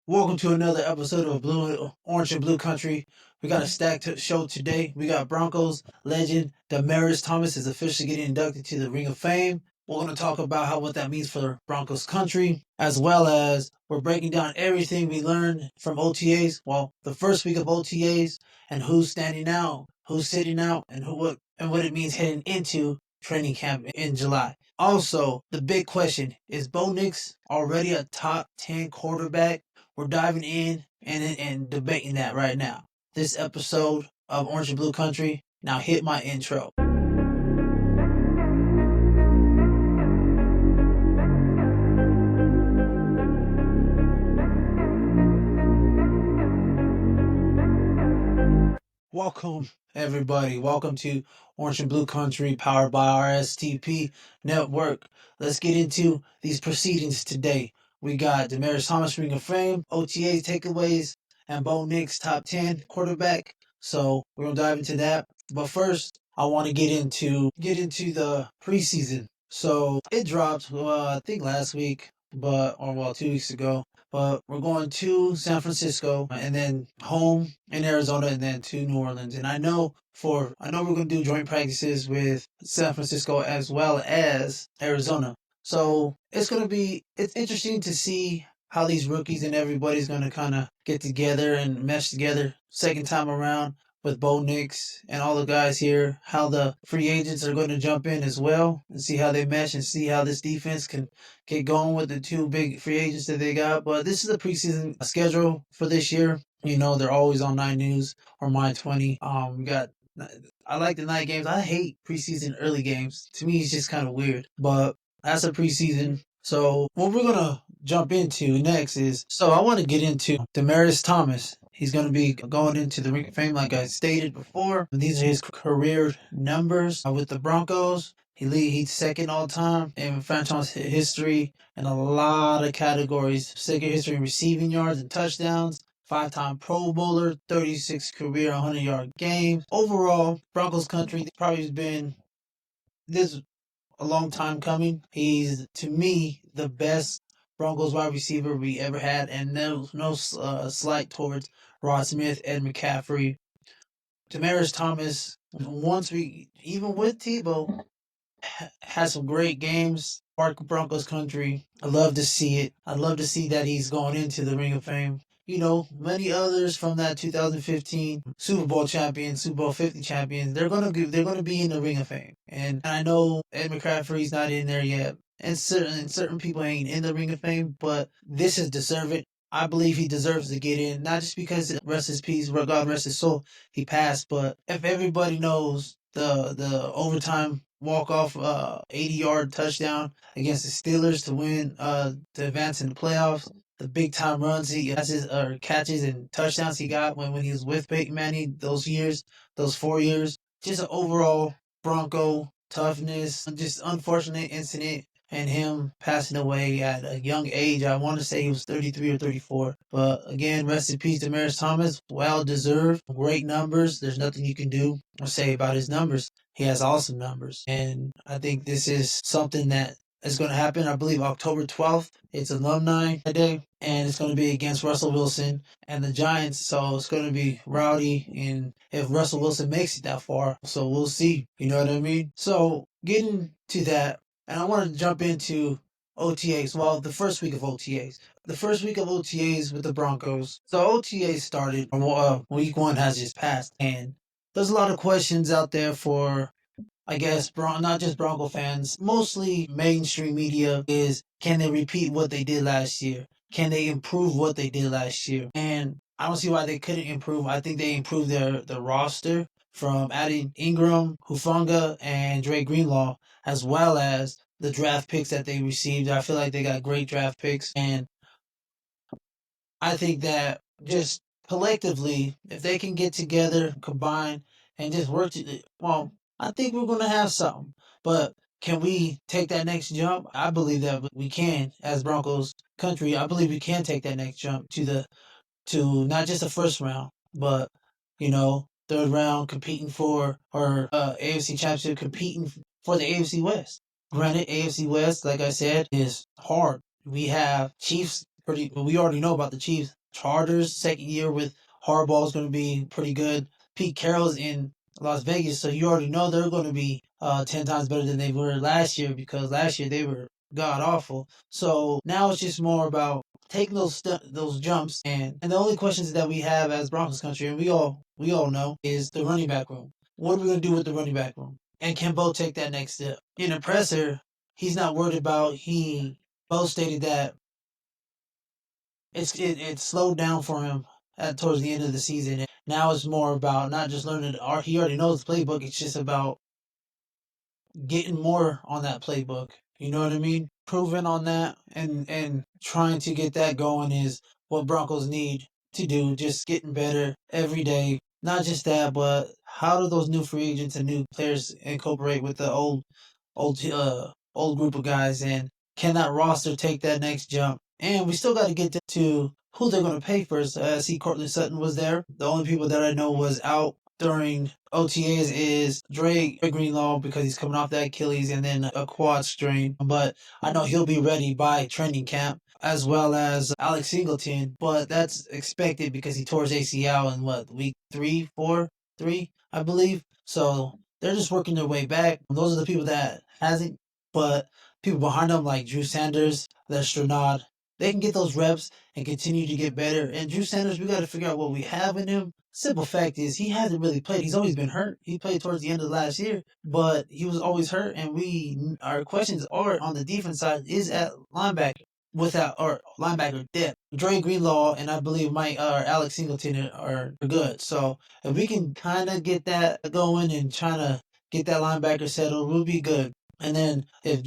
Welcome to another episode of Orange and Blue Country. We got a stacked show today. We got Broncos legend Demaryius Thomas is officially getting inducted to the Ring of Fame. We're going to talk about what that means for Broncos country, as well as we're breaking down everything we learned from OTAs. Well, the first week of OTAs and who's standing out, who's sitting out, and what it means heading into training camp in July. Also, the big question is: Bo Nix already a top 10 quarterback? We're diving in and debating that right now. This episode of Orange and Blue Country. Now hit my intro. Welcome, everybody. Welcome to Orange and Blue Country, powered by our STP network. Let's get into these proceedings today. We got Demaryius Thomas Ring of Fame, OTA takeaways, and Bo Nix top 10 quarterback. So we're gonna dive into that. But first, I want to get into the preseason. So it dropped, I think last week, or 2 weeks ago. But we're going to San Francisco and then home in Arizona and then to New Orleans. And I know we're going to do joint practices with San Francisco as well as Arizona. So it's interesting to see how these rookies and everybody's going to kind of get together and mesh together second time around with Bo Nix and all the guys here, how the free agents are going to jump in as well and see how they mesh and see how this defense can get going with the two big free agents that they got. But this is the preseason schedule for this year. You know, they're always on 9 News or My 20. I like the night games. I hate preseason early games. To me, it's just kind of weird. But that's a preseason. So what we're going to jump into next is, so I want to get into Demaryius Thomas. He's going to be going into the Ring of Fame, like I stated before. These are his career numbers with the Broncos. He's second all time in franchise history in a lot of categories. Second history in receiving yards and touchdowns. 5-time Pro Bowler, 36 career 100-yard games. Overall, Broncos country probably has been this a long time coming. He's, to me, the best Broncos wide receiver we ever had, and no slight towards Rod Smith, Ed McCaffrey. Demaryius Thomas, even with Tebow, had some great games. Park Broncos country. I love to see it. I love to see that he's going into the Ring of Fame. You know, many others from that 2015 Super Bowl champion, Super Bowl 50 champions, they're gonna be in the Ring of Fame. And I know Ed McCaffrey's not in there yet, and certain people ain't in the Ring of Fame, but this is deserving. I believe he deserves to get in, not just because rest his peace, God rest his soul, he passed, but if everybody knows the overtime walk-off 80-yard touchdown against the Steelers to win to advance in the playoffs. The big time runs he has catches and touchdowns he got when he was with Peyton Manning those 4 years. Just an overall Bronco toughness. Just unfortunate incident and him passing away at a young age. I want to say he was 33 or 34. But again, rest in peace, Demaryius Thomas. Well deserved. Great numbers. There's nothing you can do or say about his numbers. He has awesome numbers. And I think this is something that is going to happen. I believe October 12th. It's Alumni Day. And it's going to be against Russell Wilson and the Giants. So it's going to be rowdy. And if Russell Wilson makes it that far, so we'll see. You know what I mean? So getting to that, and I want to jump into OTAs. Well, the first week of OTAs. The first week of OTAs with the Broncos. So OTAs started. Week 1 has just passed. And there's a lot of questions out there for, I guess, not just Bronco fans, mostly mainstream media, is can they repeat what they did last year? Can they improve what they did last year? And I don't see why they couldn't improve. I think they improved their roster from adding Ingram, Hufanga, and Dre Greenlaw, as well as the draft picks that they received. I feel like they got great draft picks. And I think that just collectively, if they can get together, combine, and just I think we're going to have something. But can we take that next jump? I believe that we can, as Broncos country. I believe we can take that next jump to not just the first round, but third round, competing for or AFC Championship, competing for the AFC West. Granted, AFC West, like I said, is hard. We have Chiefs pretty. We already know about the Chiefs. Chargers second year with Harbaugh is going to be pretty good. Pete Carroll's in Las Vegas, so you already know they're going to be 10 times better than they were last year because last year they were god awful. So now it's just more about taking those jumps, and the only questions that we have as Broncos country, and we all know, is the running back room. What are we going to do with the running back room? And can Bo take that next step? In a presser, he's not worried about. Bo stated that it slowed down for him towards the end of the season. And now it's more about not just learning. He already knows the playbook. It's just about getting more on that playbook. You know what I mean? Proving on that and trying to get that going is what Broncos need to do. Just getting better every day. Not just that, but how do those new free agents and new players incorporate with the old group of guys, and can that roster take that next jump? And we still got to get to who they're going to pay first. I see Cortland Sutton was there. The only people that I know was out during OTAs is Dre Greenlaw because he's coming off that Achilles and then a quad strain. But I know he'll be ready by training camp, as well as Alex Singleton. But that's expected because he tore his ACL in week 3, I believe. So they're just working their way back. Those are the people that hasn't, but people behind them like Drew Sanders, Lestrade, they can get those reps and continue to get better. And Drew Sanders, we got to figure out what we have in him. Simple fact is he hasn't really played. He's always been hurt. He played towards the end of last year, but he was always hurt. And our questions are on the defense side is at linebacker without or linebacker depth. Dre Greenlaw and I believe Mike or Alex Singleton are good. So if we can kind of get that going and trying to get that linebacker settled, we'll be good. And then if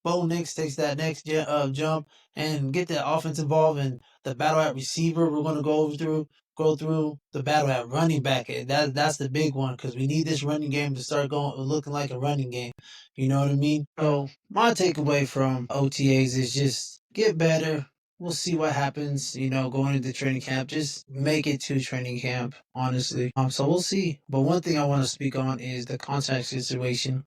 Bo Nix takes that next jump and get the offense involved and the battle at receiver, we're going to go through the battle at running back. That's the big one because we need this running game to start looking like a running game. You know what I mean? So my takeaway from OTAs is just get better. We'll see what happens, going into training camp. Just make it to training camp, honestly. So we'll see. But one thing I want to speak on is the contract situation,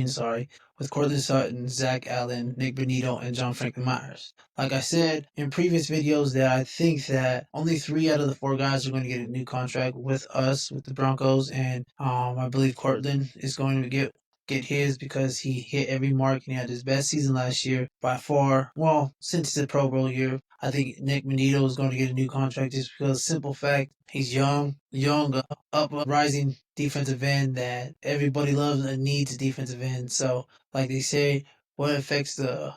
sorry, with Cortland Sutton, Zach Allen, Nick Benito, and John Franklin Myers. Like I said in previous videos, that I think that only 3 out of the 4 guys are going to get a new contract with us, with the Broncos, and I believe Cortland is going to get his because he hit every mark and he had his best season last year by far. Well, since the Pro Bowl year, I think Nick Benito is going to get a new contract just because simple fact he's young, up rising defensive end that everybody loves and needs a defensive end. So like they say, what affects the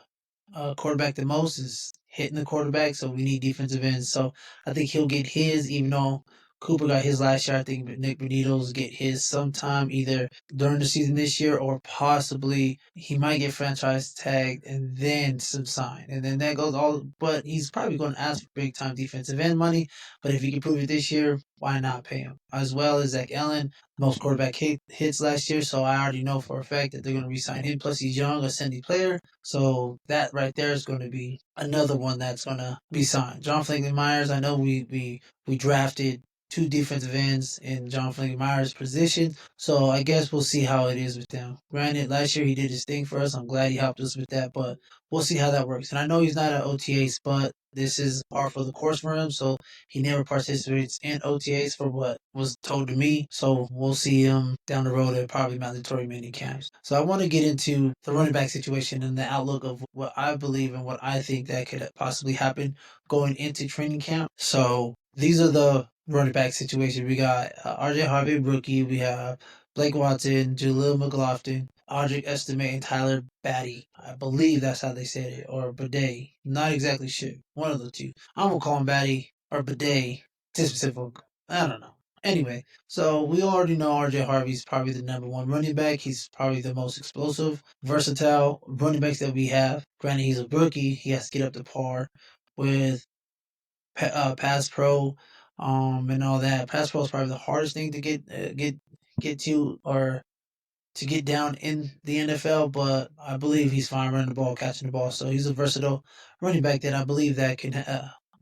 quarterback the most is hitting the quarterback. So we need defensive ends. So I think he'll get his, even though Cooper got his last year. I think Nick Benito's get his sometime either during the season this year or possibly he might get franchise tagged and then some sign. And then that goes all, but he's probably going to ask for big time defensive end money. But if he can prove it this year, why not pay him? As well as Zach Allen, most quarterback hits last year. So I already know for a fact that they're going to re-sign him. Plus he's young, ascending player. So that right there is going to be another one that's going to be signed. John Franklin Myers, I know we drafted 2 defensive ends in John Franklin Myers' position. So I guess we'll see how it is with them. Granted, last year he did his thing for us. I'm glad he helped us with that, but we'll see how that works. And I know he's not at OTAs, but this is par for the course for him. So he never participates in OTAs for what was told to me. So we'll see him down the road at probably mandatory mini camps. So I want to get into the running back situation and the outlook of what I believe and what I think that could possibly happen going into training camp. So these are the running back situation. We got RJ Harvey, rookie. We have Blake Watson, Jaleel McLaughlin, Audric Estime, and Tyler Batty. I believe that's how they said it. Or Bidet. Not exactly sure. One of the two. I'm going to call him Batty or Bidet. To specific. I don't know. Anyway, so we already know RJ Harvey's probably the number 1 running back. He's probably the most explosive, versatile running backs that we have. Granted, he's a rookie. He has to get up to par with pass pro, and all that. Pass pro is probably the hardest thing to get to or to get down in the NFL, but I believe he's fine running the ball, catching the ball. So he's a versatile running back that I believe that can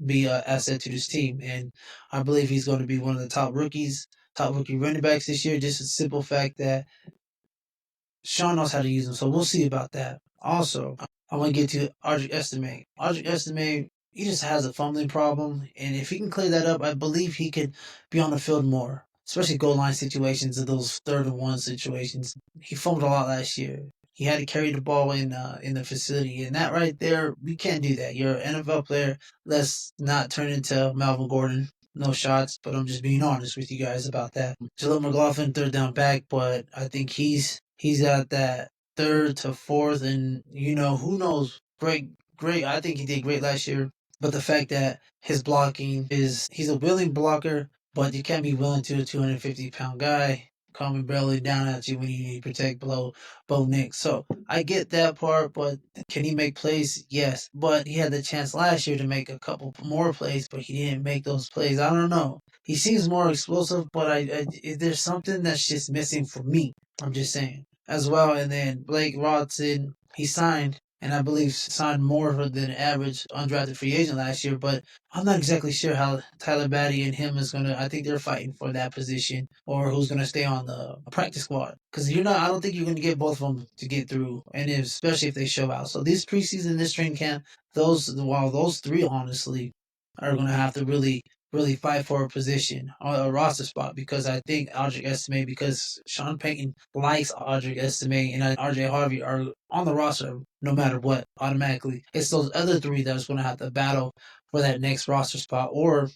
be an asset to this team, and I believe he's going to be one of the top rookie running backs this year. Just a simple fact that Sean knows how to use him, so we'll see about that. Also, I want to get to Audric Estime. Audric Estime, he just has a fumbling problem, and if he can clear that up, I believe he could be on the field more, especially goal line situations and those 3rd and 1 situations. He fumbled a lot last year. He had to carry the ball in the facility, and that right there, we can't do that. You're an NFL player. Let's not turn into Melvin Gordon. No shots, but I'm just being honest with you guys about that. Jaleel McLaughlin, 3rd down back, but I think he's at that 3rd to 4th, and who knows? Great. I think he did great last year, but the fact that his blocking he's a willing blocker, but you can't be willing to a 250-pound guy coming barely down at you when you need to protect below Bo Nix. So I get that part, but can he make plays? Yes, but he had the chance last year to make a couple more plays, but he didn't make those plays. I don't know. He seems more explosive, but there's something that's just missing for me. I'm just saying as well. And then Blake Watson, he signed, and I believe signed more than average undrafted free agent last year. But I'm not exactly sure how Tyler Batty and him is gonna. I think they're fighting for that position, or who's gonna stay on the practice squad. Because you're not. I don't think you're gonna get both of them to get through, and especially if they show out. So this preseason, this training camp, those 3 honestly are gonna have to really fight for a position or a roster spot, because I think Audric Estime, because Sean Payton likes Audric Estime and RJ Harvey are on the roster no matter what automatically. It's those other 3 that's going to have to battle for that next roster spot, or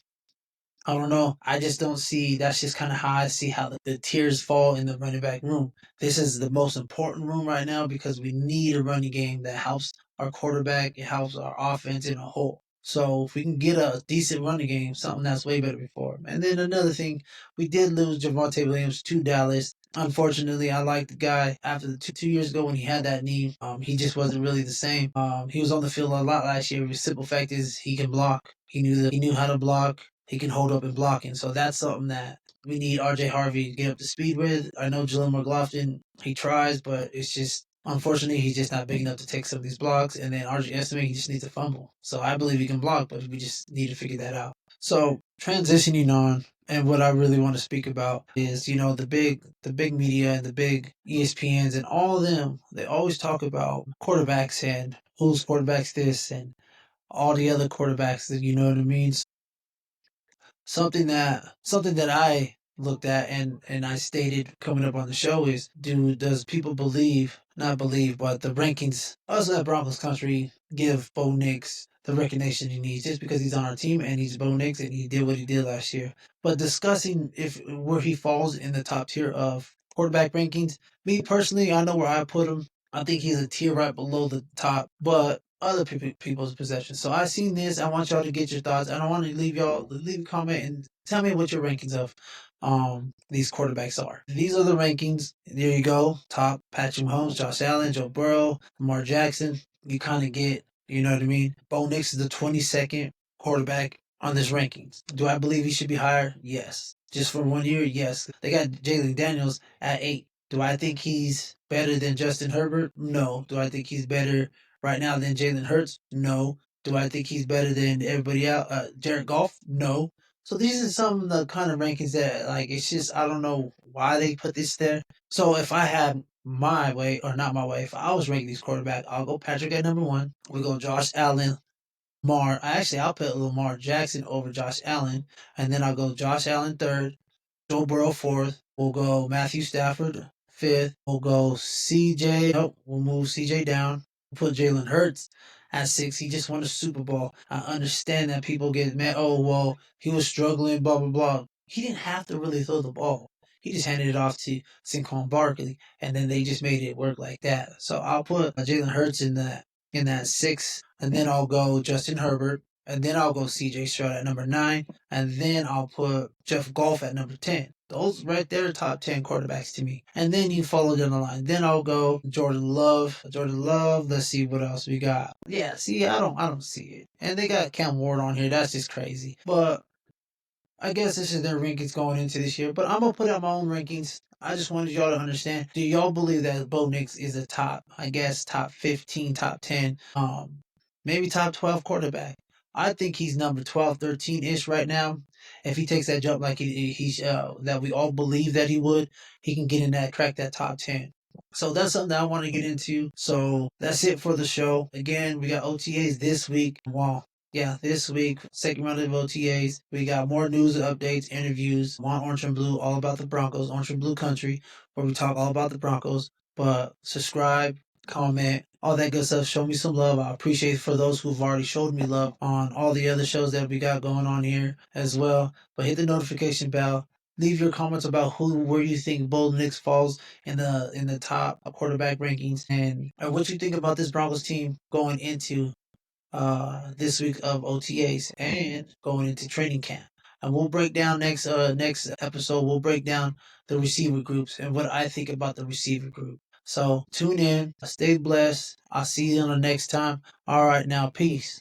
I don't know. I just don't see. That's just kind of how I see how the tiers fall in the running back room. This is the most important room right now because we need a running game that helps our quarterback. It helps our offense in a whole. So if we can get a decent running game, something that's way better before. And then another thing, we did lose Javonte Williams to Dallas. Unfortunately, I liked the guy after the 2 years ago when he had that knee. He just wasn't really the same. He was on the field a lot last year. The simple fact is he can block. He knew how to block. He can hold up and blocking. So that's something that we need RJ Harvey to get up to speed with. I know Jaleel McLaughlin, he tries, but it's just, unfortunately, he's just not big enough to take some of these blocks. And then RJ Estime, he just needs to fumble. So I believe he can block, but we just need to figure that out. So transitioning on, and what I really want to speak about is, the big media and the big ESPNs and all of them, they always talk about quarterbacks and who's quarterbacks this and all the other quarterbacks that, you know what I mean? Something that I looked at and I stated coming up on the show is, does people believe, not believe, but the rankings us at Broncos country give Bo Nix the recognition he needs just because he's on our team and he's Bo Nix and he did what he did last year. But discussing if where he falls in the top tier of quarterback rankings, me personally, I know where I put him. I think he's a tier right below the top, but other people's possessions. So I seen this. I want y'all to get your thoughts. I don't want to leave a comment and tell me what your rankings of these quarterbacks are. These are the rankings. There you go. Top: Patrick Mahomes, Josh Allen, Joe Burrow, Lamar Jackson. You kind of get, you know what I mean? Bo Nix is the 22nd quarterback on this rankings. Do I believe he should be higher? Yes. Just for 1 year? Yes. They got Jalen Daniels at 8. Do I think he's better than Justin Herbert? No. Do I think he's better right now than Jalen Hurts? No. Do I think he's better than everybody else? Jared Goff? No. So these are some of the kind of rankings that, like, it's just, I don't know why they put this there. So if I had my way, or not my way, if I was ranking these quarterbacks, I'll go Patrick at number 1. We go Josh Allen, I'll put Lamar Jackson over Josh Allen, and then I'll go Josh Allen 3rd, Joe Burrow 4th. We'll go Matthew Stafford 5th. We'll go CJ. Nope, we'll move CJ down. We'll put Jalen Hurts at 6. He just won a Super Bowl. I understand that people get mad. Oh, well, he was struggling, blah, blah, blah. He didn't have to really throw the ball. He just handed it off to Saquon Barkley, and then they just made it work like that. So I'll put Jalen Hurts in that 6, and then I'll go Justin Herbert, and then I'll go CJ Stroud at number 9, and then I'll put Jeff Goff at number 10. Those right there, top 10 quarterbacks to me. And then you follow down the line. Then I'll go Jordan Love. Let's see what else we got. Yeah, see, I don't see it. And they got Cam Ward on here. That's just crazy. But I guess this is their rankings going into this year. But I'm gonna put out my own rankings. I just wanted y'all to understand. Do y'all believe that Bo Nix is a top 15, top 10, maybe top 12 quarterback? I think he's number 12, 13-ish right now. If he takes that jump like he's that we all believe that he would, he can get in that, crack that top 10. So that's something that I want to get into. So that's it for the show. Again, we got OTAs this week. Wow. Yeah, this week, second round of OTAs. We got more news, updates, interviews on Orange and Blue, all about the Broncos, Orange and Blue Country, where we talk all about the Broncos. But subscribe, comment, all that good stuff. Show me some love. I appreciate for those who've already showed me love on all the other shows that we got going on here as well. But hit the notification bell. Leave your comments about where you think Bo Nix falls in the top quarterback rankings, and what you think about this Broncos team going into this week of OTAs and going into training camp. And we'll break down next episode. We'll break down the receiver groups and what I think about the receiver group. So tune in, stay blessed. I'll see you on the next time. All right, now peace.